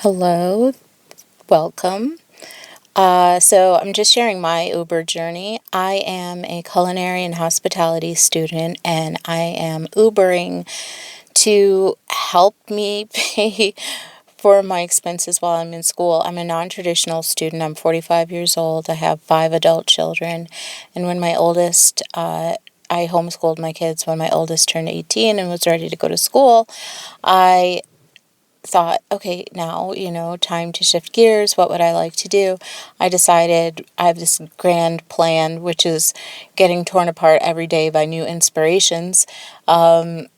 Hello, welcome. So I'm just sharing my Uber journey. I am a culinary and hospitality student, and I am Ubering to help me pay for my expenses while I'm in school. I'm a non-traditional student. I'm 45 years old. I have 5 adult children, and I homeschooled my kids when my oldest turned 18 and was ready to go to school. I thought, okay, now, time to shift gears. What would I like to do? I decided I have this grand plan, which is getting torn apart every day by new inspirations, or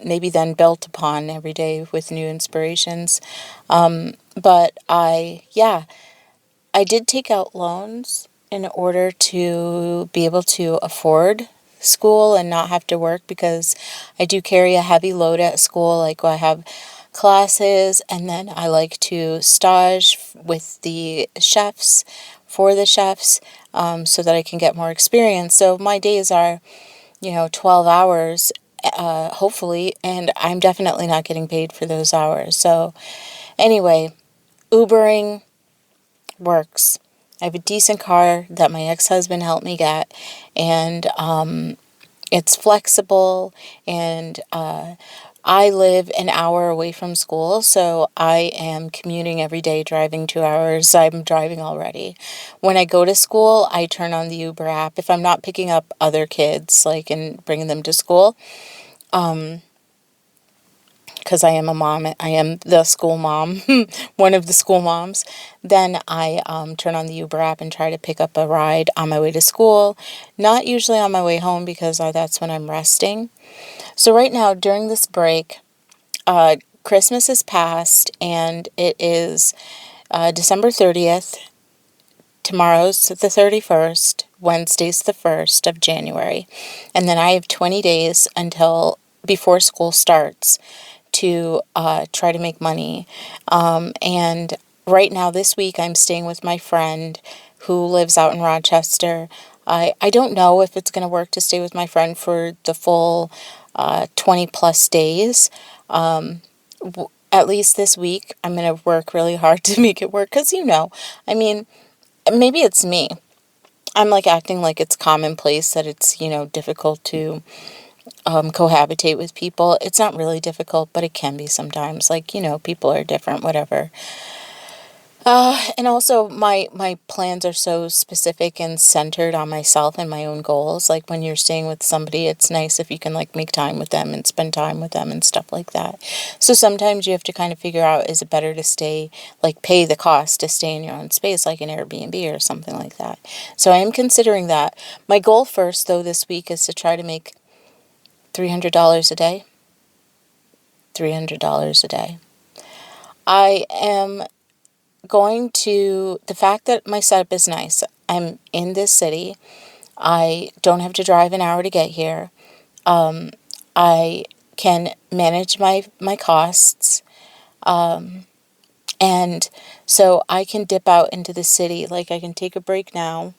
maybe then built upon every day with new inspirations. But I did take out loans in order to be able to afford school and not have to work because I do carry a heavy load at school. Like I have classes and then I like to stage with the chefs for the chefs so that I can get more experience. So my days are, 12 hours hopefully, and I'm definitely not getting paid for those hours. So anyway, Ubering works. I have a decent car that my ex-husband helped me get, and it's flexible, and I live an hour away from school, so I am commuting every day, driving 2 hours. I'm driving already. When I go to school, I turn on the Uber app. If I'm not picking up other kids, like, and bringing them to school, because I am a mom, I am the school mom, one of the school moms, then I turn on the Uber app and try to pick up a ride on my way to school. Not usually on my way home because that's when I'm resting. So right now, during this break, Christmas has passed and it is December 30th. Tomorrow's the 31st. Wednesday's the 1st of January. And then I have 20 days until before school starts to try to make money. And right now, this week, I'm staying with my friend who lives out in Rochester. I don't know if it's going to work to stay with my friend for the full 20 plus days. At least this week, I'm going to work really hard to make it work because, I mean, maybe it's me. I'm like acting like it's commonplace that it's, difficult to cohabitate with people. It's not really difficult, but it can be sometimes. Like, people are different, whatever. And also, my plans are so specific and centered on myself and my own goals. Like, when you're staying with somebody, it's nice if you can, like, make time with them and spend time with them and stuff like that. So sometimes you have to kind of figure out, is it better to stay, like, pay the cost to stay in your own space, like an Airbnb or something like that. So I am considering that. My goal first, though, this week is to try to make $300 a day. $300 a day. I am the fact that my setup is nice. I'm in this city. I don't have to drive an hour to get here. I can manage my costs. And so I can dip out into the city. Like, I can take a break now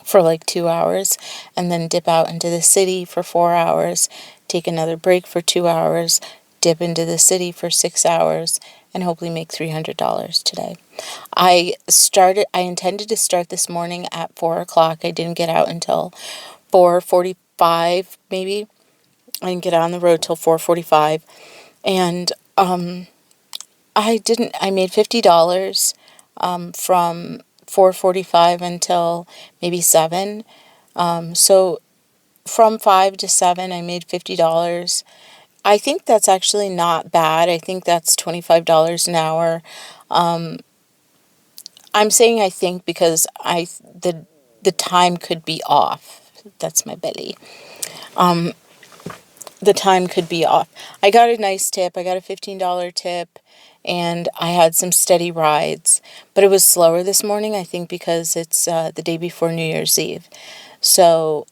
for like 2 hours and then dip out into the city for 4 hours, take another break for 2 hours, dip into the city for 6 hours, and hopefully make $300 today. I intended to start this morning at 4 o'clock. I didn't get out until 4:45 maybe. I didn't get on the road till 4:45. And I made $50 from 4:45 until maybe 7. So from 5 to 7, I made $50. I think that's actually not bad. I think that's $25 an hour. I'm saying I think because the time could be off. That's my belly. The time could be off. I got a nice tip. I got a $15 tip, and I had some steady rides. But it was slower this morning, I think, because it's the day before New Year's Eve. So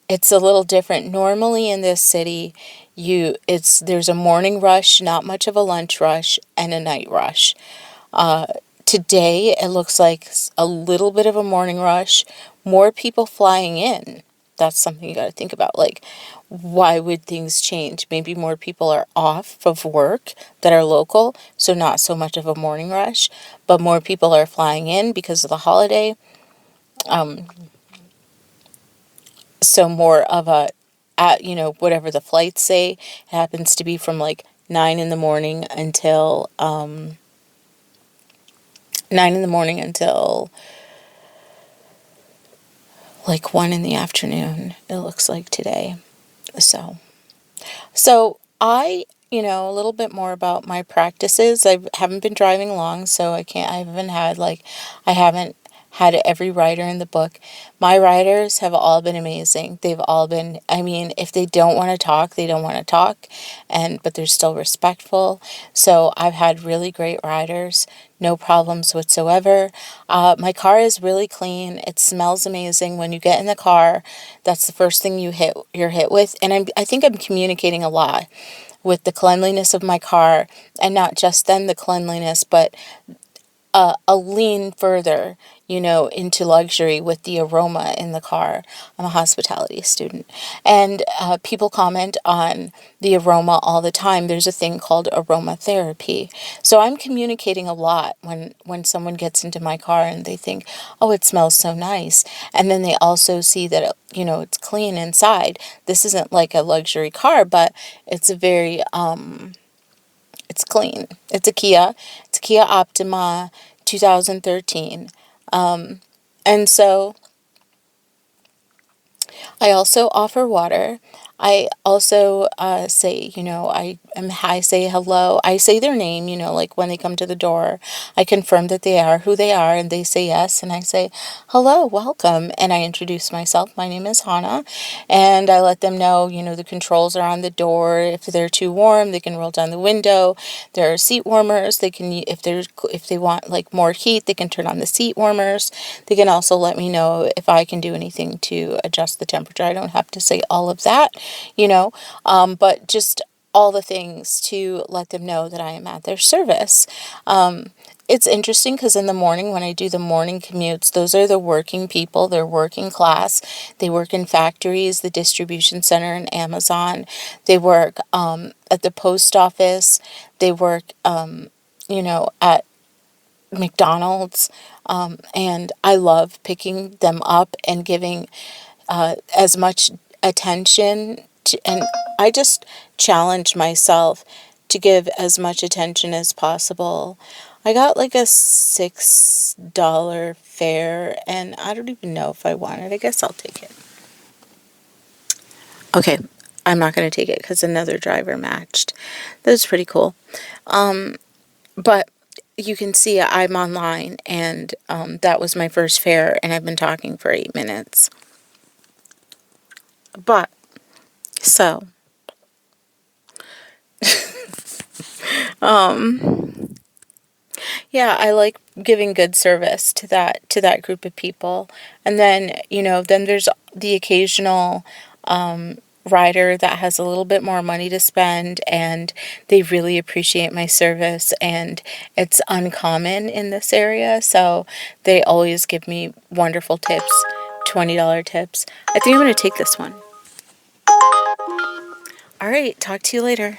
it's a little different. Normally in this city, there's a morning rush, not much of a lunch rush, and a night rush. Today, it looks like a little bit of a morning rush, more people flying in. That's something you got to think about. Like, why would things change? Maybe more people are off of work that are local, so not so much of a morning rush, but more people are flying in because of the holiday. So more of a, whatever the flights say, it happens to be from like 9 in the morning until 9 in the morning until like 1 in the afternoon, it looks like today. So a little bit more about my practices. I haven't been driving long, so I haven't had every rider in the book. My riders have all been amazing. They've all been, I mean, if they don't want to talk, they don't want to talk, but they're still respectful. So I've had really great riders, no problems whatsoever. My car is really clean. It smells amazing. When you get in the car, that's the first thing you're hit with. And I think I'm communicating a lot with the cleanliness of my car, and not just then the cleanliness, but a lean further, into luxury with the aroma in the car. I'm a hospitality student, and people comment on the aroma all the time. There's a thing called aromatherapy. So I'm communicating a lot when someone gets into my car and they think, oh, it smells so nice. And then they also see that, it's clean inside. This isn't like a luxury car, but it's a very, it's clean. It's a Kia. It's a Kia Optima 2013. And so I also offer water. I also I say hello. I say their name, like when they come to the door. I confirm that they are who they are, and they say yes. And I say, hello, welcome. And I introduce myself. My name is Hannah. And I let them know, the controls are on the door. If they're too warm, they can roll down the window. There are seat warmers. They can, if they want like more heat, they can turn on the seat warmers. They can also let me know if I can do anything to adjust the temperature. I don't have to say all of that, but just all the things to let them know that I am at their service. It's interesting because in the morning, when I do the morning commutes, those are the working people. They're working class. They work in factories, the distribution center, and Amazon. They work at the post office. They work, at McDonald's. And I love picking them up and giving as much attention to, and I just challenge myself to give as much attention as possible. I got like a $6 fare, and I don't even know if I want it. I guess I'll take it. Okay, I'm not going to take it because another driver matched. That was pretty cool. But you can see I'm online, and that was my first fare, and I've been talking for 8 minutes. But, so, yeah, I like giving good service to that group of people. And then, then there's the occasional rider that has a little bit more money to spend, and they really appreciate my service, and it's uncommon in this area, so they always give me wonderful tips, $20 tips. I think I'm going to take this one. All right, talk to you later.